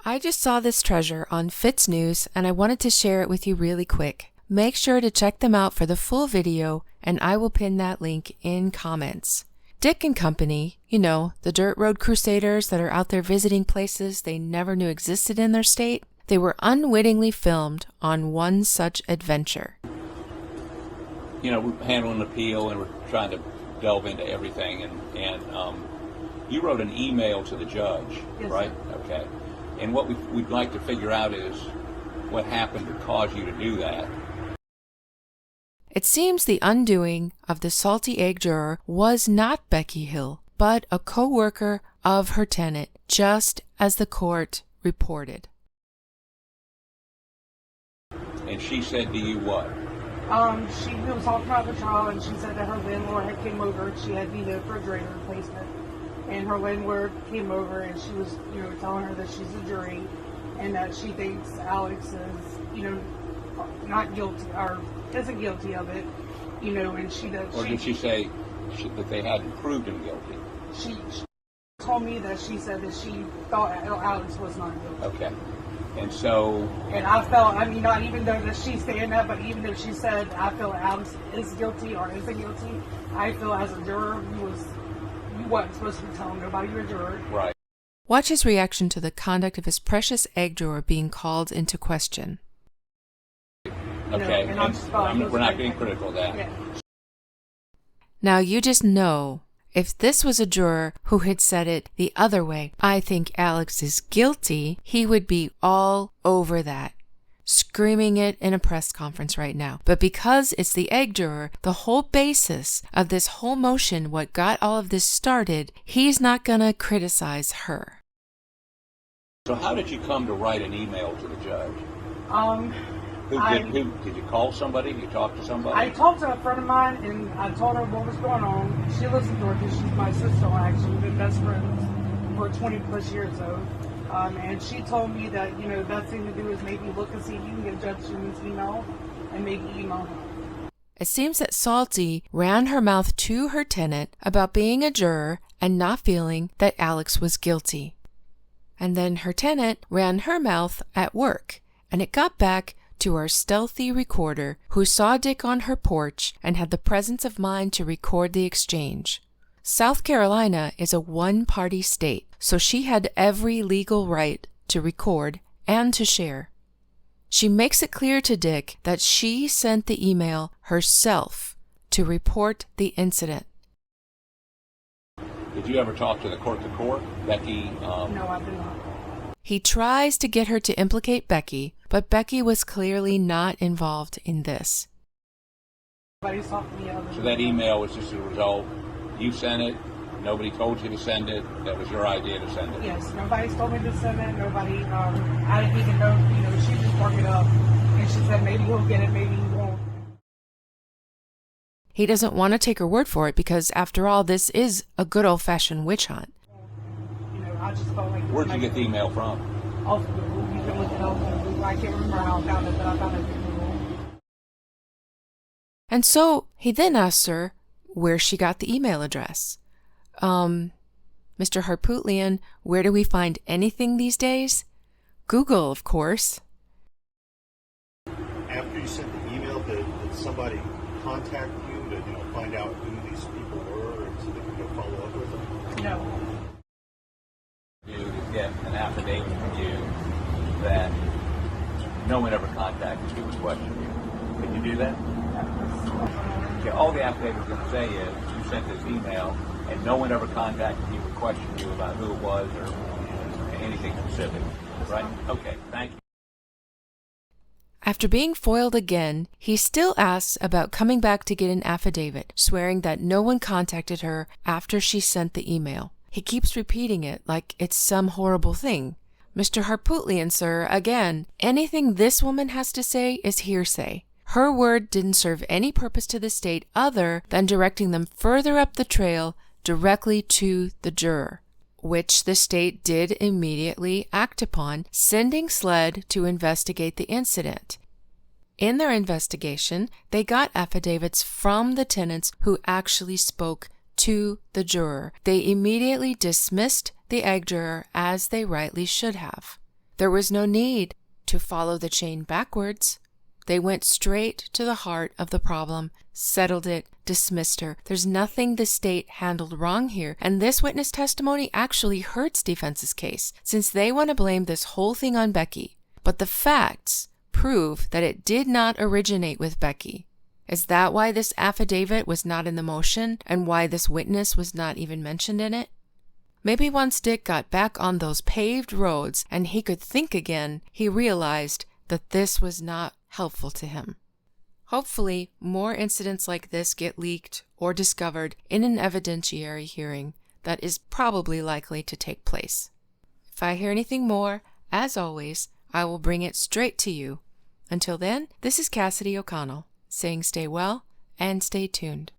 I just saw this treasure on Fitz News and I wanted to share it with you really quick. Make sure to check them out for the full video and I will pin that link in comments. Dick and Company, you know, the dirt road crusaders that are out there visiting places they never knew existed in their state, they were unwittingly filmed on one such adventure. You know, we're handling an appeal and we're trying to delve into everything, and you wrote an email to the judge, yes, right? Sir. Okay. And what we'd like to figure out is what happened to cause you to do that. It seems the undoing of the salty egg juror was not Becky Hill, but a co-worker of her tenant, just as the court reported. And she said to you what? She was talking about the trial, and she said that her landlord had came over. She had needed a refrigerator replacement, and her landlord came over, and she was, telling her that she's a jury, and that she thinks Alex is, not guilty or isn't guilty of it, and she does. Or did she say that they hadn't proved him guilty? She told me that she said that she thought Alex was not guilty. Okay. And so... And I felt, not even though that she's saying that, but even though she said, I feel Alex is guilty or isn't guilty, I feel as a juror, you wasn't supposed to be telling nobody you're a juror. Right. Watch his reaction to the conduct of his precious egg drawer being called into question. Okay, we're not being critical of that. Yeah. Now you just know, if this was a juror who had said it the other way, I think Alex is guilty, he would be all over that, screaming it in a press conference right now. But because it's the egg juror, the whole basis of this whole motion, what got all of this started, he's not gonna criticize her. So how did you come to write an email to the judge? Did you call somebody? Did you talk to somebody? I talked to a friend of mine, and I told her what was going on. She lives in Georgia. She's my sister-in-law, actually. We've been best friends for 20 plus years, though. And she told me that, the best thing to do is maybe look and see if you can get Judge Schuman's email and maybe email him. It seems that Salty ran her mouth to her tenant about being a juror and not feeling that Alex was guilty. And then her tenant ran her mouth at work, and it got back to our stealthy recorder who saw Dick on her porch and had the presence of mind to record the exchange. South Carolina is a one-party state, so she had every legal right to record and to share. She makes it clear to Dick that she sent the email herself to report the incident. Did you ever talk to the court Becky? No, I did not. He tries to get her to implicate Becky, but Becky was clearly not involved in this. So that email was just a result. You sent it. Nobody told you to send it. That was your idea to send it. Yes, nobody's told me to send it. Nobody. I didn't even know. She just brought it up, and she said maybe he'll get it, maybe he won't. He doesn't want to take her word for it because, after all, this is a good old-fashioned witch hunt. I just felt like... Where'd you get the email from? Off of Google. You can look it up on Google. I can't remember how I found it, but I found it on Google. And so he then asks her where she got the email address. Mr. Harpootlian, where do we find anything these days? Google, of course. After you sent the email, did somebody contact you to find out who these people were and so they could go follow up with them? No. You get an affidavit from you that no one ever contacted you to question you. Can you do that? Okay, all the affidavit is going to say is you sent this email and no one ever contacted you to question you about who it was or anything specific, right? Okay, thank you. After being foiled again, he still asks about coming back to get an affidavit, swearing that no one contacted her after she sent the email. He keeps repeating it like it's some horrible thing. Mr. Harpootlian, sir, again, anything this woman has to say is hearsay. Her word didn't serve any purpose to the state other than directing them further up the trail directly to the juror, which the state did immediately act upon, sending SLED to investigate the incident. In their investigation, they got affidavits from the tenants who actually spoke to the juror. They immediately dismissed the egg juror as they rightly should have. There was no need to follow the chain backwards. They went straight to the heart of the problem, settled it, dismissed her. There's nothing the state handled wrong here, and this witness testimony actually hurts defense's case, since they want to blame this whole thing on Becky. But the facts prove that it did not originate with Becky. Is that why this affidavit was not in the motion, and why this witness was not even mentioned in it? Maybe once Dick got back on those paved roads and he could think again, he realized that this was not helpful to him. Hopefully, more incidents like this get leaked or discovered in an evidentiary hearing that is probably likely to take place. If I hear anything more, as always, I will bring it straight to you. Until then, this is Cassidy O'Connell, saying stay well and stay tuned.